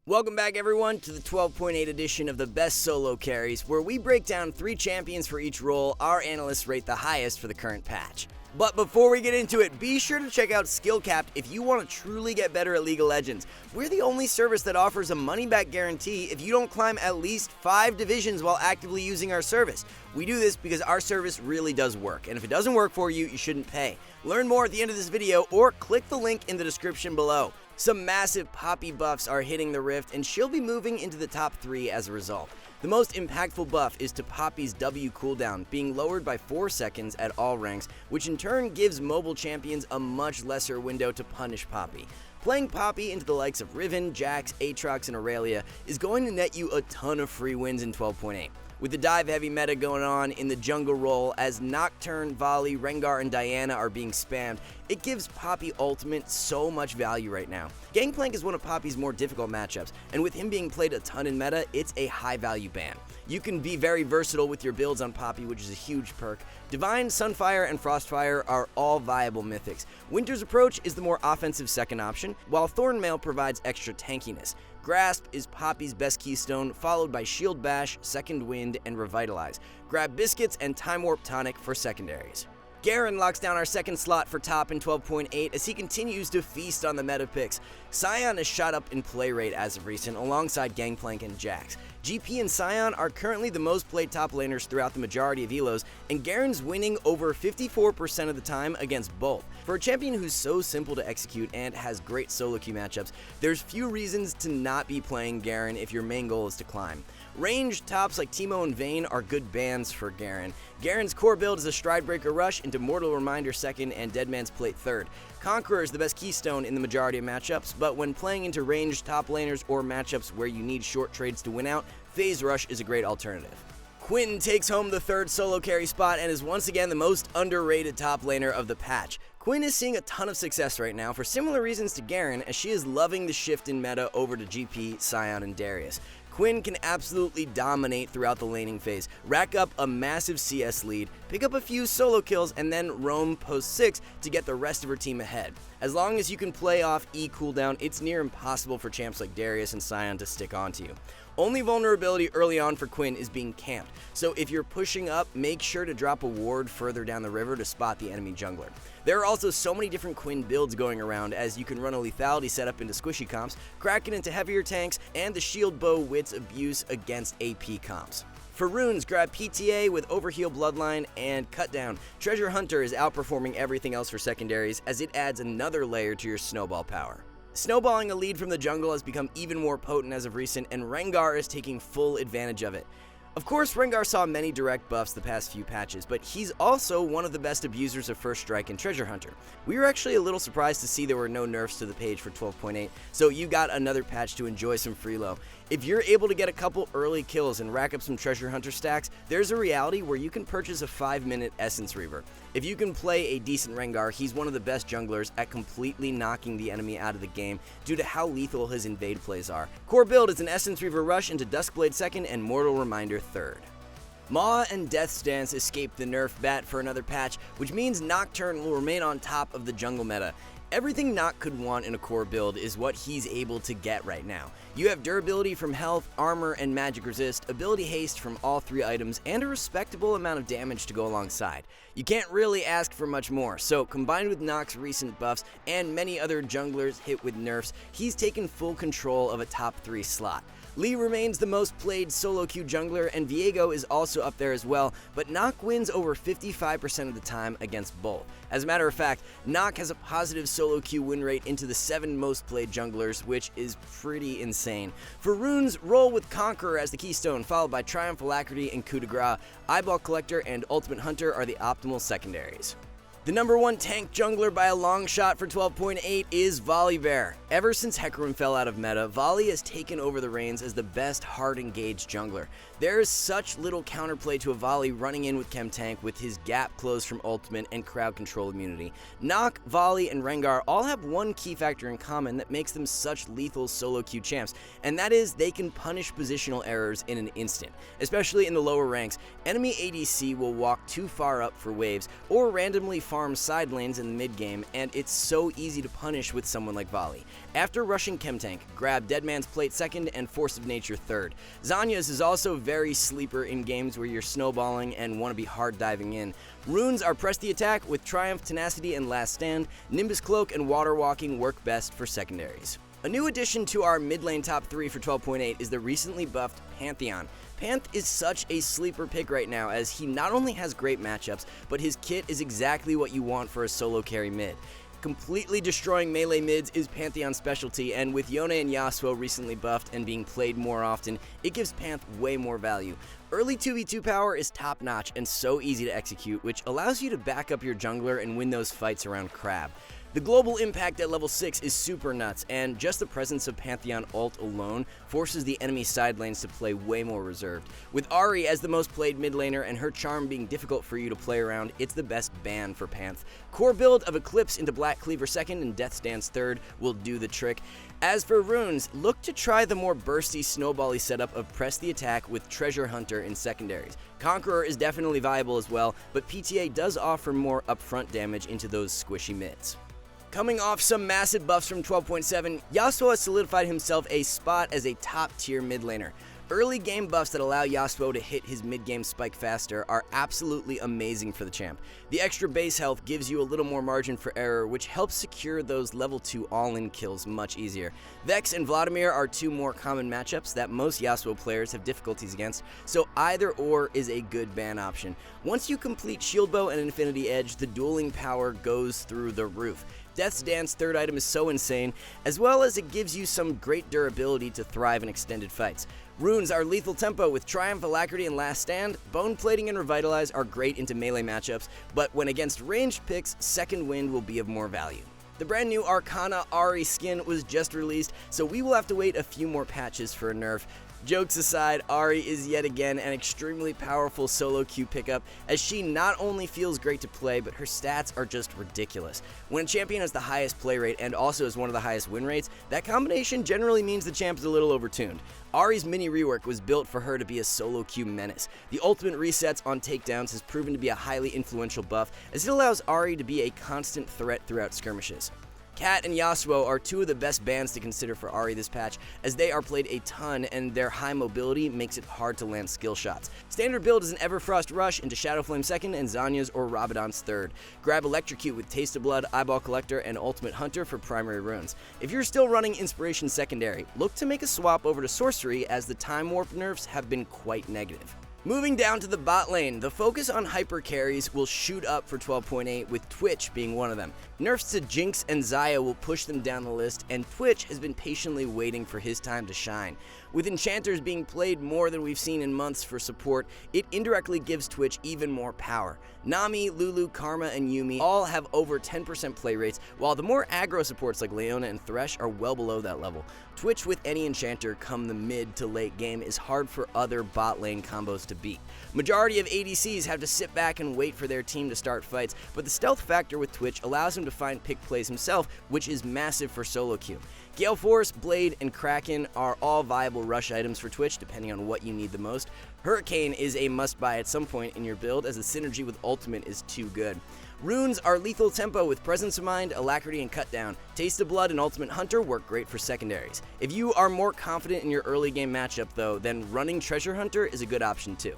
Welcome back everyone to the 12.8 edition of the best solo carries, where we break down 3 champions for each role our analysts rate the highest for the current patch. But before we get into it, be sure to check out SkillCapped if you want to truly get better at League of Legends. We're the only service that offers a money-back guarantee if you don't climb at least 5 divisions while actively using our service. We do this because our service really does work, and if it doesn't work for you, you shouldn't pay. Learn more at the end of this video or click the link in the description below. Some massive Poppy buffs are hitting the Rift, and she'll be moving into the top 3 as a result. The most impactful buff is to Poppy's W cooldown, being lowered by 4 seconds at all ranks, which in turn gives mobile champions a much lesser window to punish Poppy. Playing Poppy into the likes of Riven, Jax, Aatrox, and Aurelia is going to net you a ton of free wins in 12.8. With the dive-heavy meta going on in the jungle role as Nocturne, Volley, Rengar, and Diana are being spammed, it gives Poppy Ultimate so much value right now. Gangplank is one of Poppy's more difficult matchups, and with him being played a ton in meta, it's a high-value ban. You can be very versatile with your builds on Poppy, which is a huge perk. Divine, Sunfire, and Frostfire are all viable mythics. Winter's Approach is the more offensive second option, while Thornmail provides extra tankiness. Grasp is Poppy's best keystone, followed by Shield Bash, Second Wind, and Revitalize. Grab Biscuits and Time Warp Tonic for secondaries. Garen locks down our second slot for top in 12.8 as he continues to feast on the meta picks. Sion has shot up in play rate as of recent, alongside Gangplank and Jax. GP and Sion are currently the most played top laners throughout the majority of elos, and Garen's winning over 54% of the time against both. For a champion who's so simple to execute and has great solo queue matchups, there's few reasons to not be playing Garen if your main goal is to climb. Ranged tops like Teemo and Vayne are good bans for Garen. Garen's core build is a Stridebreaker Rush into Mortal Reminder second and Deadman's Plate third. Conqueror is the best keystone in the majority of matchups, but when playing into ranged top laners or matchups where you need short trades to win out, Phase Rush is a great alternative. Quinn takes home the 3rd solo carry spot and is once again the most underrated top laner of the patch. Quinn is seeing a ton of success right now for similar reasons to Garen, as she is loving the shift in meta over to GP, Sion, and Darius. Quinn can absolutely dominate throughout the laning phase, rack up a massive CS lead, pick up a few solo kills, and then roam post 6 to get the rest of her team ahead. As long as you can play off E cooldown, it's near impossible for champs like Darius and Sion to stick onto you. Only vulnerability early on for Quinn is being camped, so if you're pushing up, make sure to drop a ward further down the river to spot the enemy jungler. There are also so many different Quinn builds going around, as you can run a lethality setup into squishy comps, crack it into heavier tanks, and the shield bow wits abuse against AP comps. For runes, grab PTA with Overheal Bloodline and Cut Down. Treasure Hunter is outperforming everything else for secondaries, as it adds another layer to your snowball power. Snowballing a lead from the jungle has become even more potent as of recent, and Rengar is taking full advantage of it. Of course, Rengar saw many direct buffs the past few patches, but he's also one of the best abusers of First Strike and Treasure Hunter. We were actually a little surprised to see there were no nerfs to the page for 12.8, so you got another patch to enjoy some freelo. If you're able to get a couple early kills and rack up some Treasure Hunter stacks, there's a reality where you can purchase a 5-minute Essence Reaver. If you can play a decent Rengar, he's one of the best junglers at completely knocking the enemy out of the game due to how lethal his invade plays are. Core build is an Essence Reaver Rush into Duskblade second and Mortal Reminder third. Maw and Death's Dance escaped the nerf bat for another patch, which means Nocturne will remain on top of the jungle meta. Everything Noct could want in a core build is what he's able to get right now. You have durability from health, armor, and magic resist, ability haste from all 3 items, and a respectable amount of damage to go alongside. You can't really ask for much more, so combined with Noct's recent buffs and many other junglers hit with nerfs, he's taken full control of a top 3 slot. Lee remains the most played solo queue jungler, and Viego is also up there as well, but Noct wins over 55% of the time against both. As a matter of fact, Noct has a positive solo queue win rate into the 7 most played junglers, which is pretty insane. For runes, roll with Conqueror as the keystone, followed by Triumph Alacrity and Coup de Grace. Eyeball Collector and Ultimate Hunter are the optimal secondaries. The number 1 tank jungler by a long shot for 12.8 is Volibear. Ever since Hecarim fell out of meta, Volley has taken over the reins as the best hard engaged jungler. There is such little counterplay to a Volley running in with Chem Tank with his gap closed from ultimate and crowd control immunity. Noct, Volley, and Rengar all have one key factor in common that makes them such lethal solo queue champs, and that is they can punish positional errors in an instant. Especially in the lower ranks, enemy ADC will walk too far up for waves or randomly farm side lanes in the mid game, and it's so easy to punish with someone like Volley. After rushing Chemtank, grab Dead Man's Plate second and Force of Nature third. Zanya's is also very sleeper in games where you're snowballing and want to be hard diving in. Runes are Press the Attack with Triumph, Tenacity, and Last Stand. Nimbus Cloak and Water Walking work best for secondaries. A new addition to our mid lane top 3 for 12.8 is the recently buffed Pantheon. Panth is such a sleeper pick right now, as he not only has great matchups, but his kit is exactly what you want for a solo carry mid. Completely destroying melee mids is Pantheon's specialty, and with Yone and Yasuo recently buffed and being played more often, it gives Panth way more value. Early 2v2 power is top notch and so easy to execute, which allows you to back up your jungler and win those fights around Crab. The global impact at level 6 is super nuts, and just the presence of Pantheon ult alone forces the enemy side lanes to play way more reserved. With Ahri as the most played mid laner and her charm being difficult for you to play around, it's the best ban for Panth. Core build of Eclipse into Black Cleaver second and Death's Dance third will do the trick. As for runes, look to try the more bursty, snowbally setup of Press the Attack with Treasure Hunter in secondaries. Conqueror is definitely viable as well, but PTA does offer more upfront damage into those squishy mids. Coming off some massive buffs from 12.7, Yasuo has solidified himself a spot as a top-tier mid laner. Early game buffs that allow Yasuo to hit his mid-game spike faster are absolutely amazing for the champ. The extra base health gives you a little more margin for error, which helps secure those level 2 all-in kills much easier. Vex and Vladimir are two more common matchups that most Yasuo players have difficulties against, so either or is a good ban option. Once you complete Shield Bow and Infinity Edge, the dueling power goes through the roof. Death's Dance third item is so insane, as well as it gives you some great durability to thrive in extended fights. Runes are Lethal Tempo with Triumph, Alacrity, and Last Stand. Bone Plating and Revitalize are great into melee matchups, but when against ranged picks, Second Wind will be of more value. The brand new Arcana Ahri skin was just released, so we will have to wait a few more patches for a nerf. Jokes aside, Ahri is yet again an extremely powerful solo queue pickup, as she not only feels great to play, but her stats are just ridiculous. When a champion has the highest play rate and also has one of the highest win rates, that combination generally means the champ is a little overtuned. Ahri's mini rework was built for her to be a solo queue menace. The ultimate resets on takedowns has proven to be a highly influential buff, as it allows Ahri to be a constant threat throughout skirmishes. Cat and Yasuo are two of the best bans to consider for Ahri this patch, as they are played a ton and their high mobility makes it hard to land skill shots. Standard build is an Everfrost Rush into Shadowflame second and Zanya's or Rabadon's third. Grab Electrocute with Taste of Blood, Eyeball Collector, and Ultimate Hunter for primary runes. If you're still running Inspiration secondary, look to make a swap over to Sorcery, as the Time Warp nerfs have been quite negative. Moving down to the bot lane, the focus on hyper carries will shoot up for 12.8, with Twitch being one of them. Nerfs to Jinx and Xayah will push them down the list, and Twitch has been patiently waiting for his time to shine. With enchanters being played more than we've seen in months for support, it indirectly gives Twitch even more power. Nami, Lulu, Karma, and Yuumi all have over 10% play rates, while the more aggro supports like Leona and Thresh are well below that level. Twitch with any enchanter come the mid to late game is hard for other bot lane combos to beat. Majority of ADCs have to sit back and wait for their team to start fights, but the stealth factor with Twitch allows him to find pick plays himself, which is massive for solo queue. Gale Force, Blade, and Kraken are all viable rush items for Twitch depending on what you need the most. Hurricane is a must-buy at some point in your build, as the synergy with Ultimate is too good. Runes are Lethal Tempo with Presence of Mind, Alacrity, and Cutdown. Taste of Blood and Ultimate Hunter work great for secondaries. If you are more confident in your early game matchup though, then running Treasure Hunter is a good option too.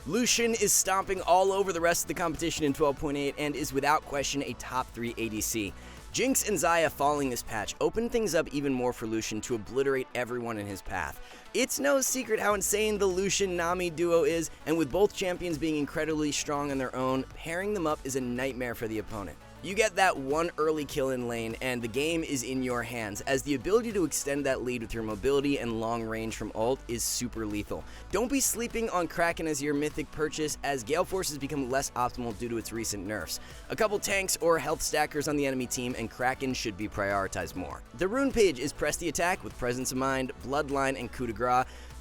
Lucian is stomping all over the rest of the competition in 12.8 and is without question a top 3 ADC. Jinx and Xayah falling this patch opened things up even more for Lucian to obliterate everyone in his path. It's no secret how insane the Lucian-Nami duo is, and with both champions being incredibly strong on their own, pairing them up is a nightmare for the opponent. You get that one early kill in lane, and the game is in your hands, as the ability to extend that lead with your mobility and long range from ult is super lethal. Don't be sleeping on Kraken as your mythic purchase, as Gale Force has become less optimal due to its recent nerfs. A couple tanks or health stackers on the enemy team, and Kraken should be prioritized more. The rune page is Press the Attack with Presence of Mind, Bloodline, and Coup de Grace.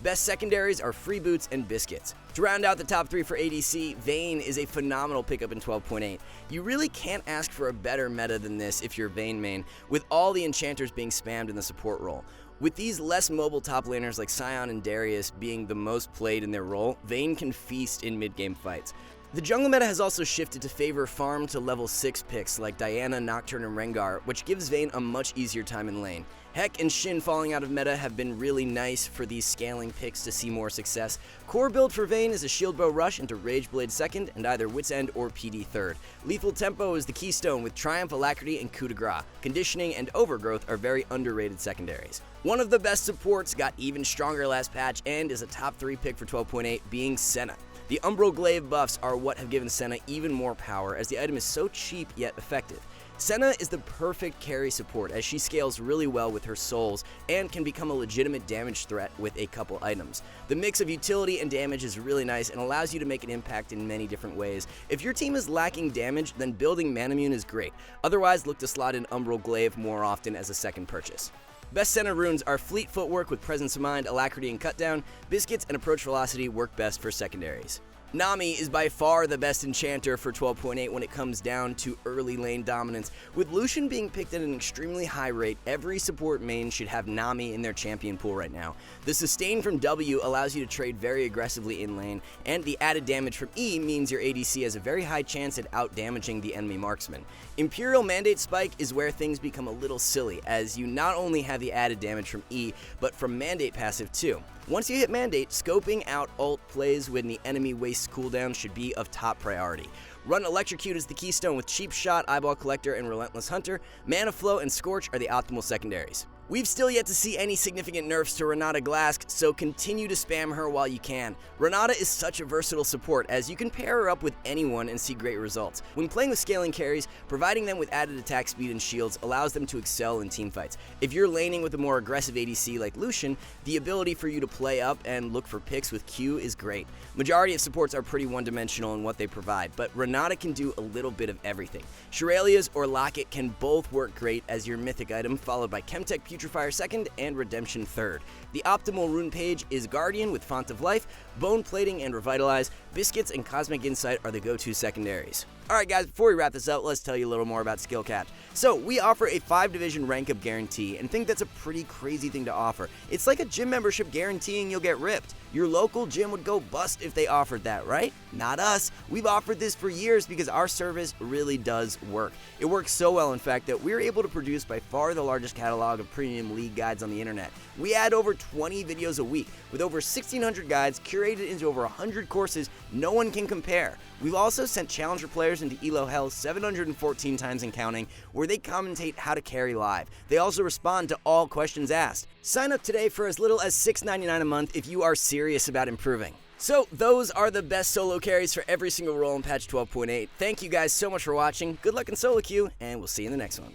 Best secondaries are Free Boots and Biscuits. To round out the top 3 for ADC, Vayne is a phenomenal pickup in 12.8. You really can't ask for a better meta than this if you're Vayne main, with all the enchanters being spammed in the support role. With these less mobile top laners like Sion and Darius being the most played in their role, Vayne can feast in mid-game fights. The jungle meta has also shifted to favor farm to level 6 picks like Diana, Nocturne, and Rengar, which gives Vayne a much easier time in lane. Heck and Shin falling out of meta have been really nice for these scaling picks to see more success. Core build for Vayne is a Shield Bow Rush into Rage Blade 2nd and either Wit's End or PD 3rd. Lethal Tempo is the keystone with Triumph, Alacrity, and Coup de Grace. Conditioning and Overgrowth are very underrated secondaries. One of the best supports got even stronger last patch and is a top 3 pick for 12.8, being Senna. The Umbral Glaive buffs are what have given Senna even more power, as the item is so cheap yet effective. Senna is the perfect carry support, as she scales really well with her souls and can become a legitimate damage threat with a couple items. The mix of utility and damage is really nice and allows you to make an impact in many different ways. If your team is lacking damage, then building Manamune is great. Otherwise, look to slot in Umbral Glaive more often as a second purchase. Best Senna runes are Fleet Footwork with Presence of Mind, Alacrity, and Cutdown. Biscuits and Approach Velocity work best for secondaries. Nami is by far the best enchanter for 12.8 when it comes down to early lane dominance. With Lucian being picked at an extremely high rate, every support main should have Nami in their champion pool right now. The sustain from W allows you to trade very aggressively in lane, and the added damage from E means your ADC has a very high chance at out-damaging the enemy marksman. Imperial Mandate Spike is where things become a little silly, as you not only have the added damage from E, but from Mandate passive too. Once you hit Mandate, scoping out ult plays when the enemy wastes cooldown should be of top priority. Run Electrocute as the keystone with Cheap Shot, Eyeball Collector, and Relentless Hunter. Mana Flow and Scorch are the optimal secondaries. We've still yet to see any significant nerfs to Renata Glask, so continue to spam her while you can. Renata is such a versatile support, as you can pair her up with anyone and see great results. When playing with scaling carries, providing them with added attack speed and shields allows them to excel in teamfights. If you're laning with a more aggressive ADC like Lucian, the ability for you to play up and look for picks with Q is great. Majority of supports are pretty one-dimensional in what they provide, but Renata can do a little bit of everything. Shirelias or Locket can both work great as your mythic item, followed by Chemtech Putrifier 2nd and Redemption 3rd. The optimal rune page is Guardian with Font of Life, Bone Plating, and Revitalize. Biscuits and Cosmic Insight are the go-to secondaries. Alright guys, before we wrap this up, let's tell you a little more about SkillCapped. So, we offer a 5-division rank up guarantee, and think that's a pretty crazy thing to offer. It's like a gym membership guaranteeing you'll get ripped. Your local gym would go bust if they offered that, right? Not us. We've offered this for years because our service really does work. It works so well, in fact, that we're able to produce by far the largest catalog of premium league guides on the internet. We add over 20 videos a week, with over 1,600 guides curated into over 100 courses no one can compare. We've also sent Challenger players into ELO Hell 714 times and counting, where they commentate how to carry live. They also respond to all questions asked. Sign up today for as little as $6.99 a month if you are serious about improving. So, those are the best solo carries for every single role in patch 12.8. Thank you guys so much for watching. Good luck in solo queue, and we'll see you in the next one.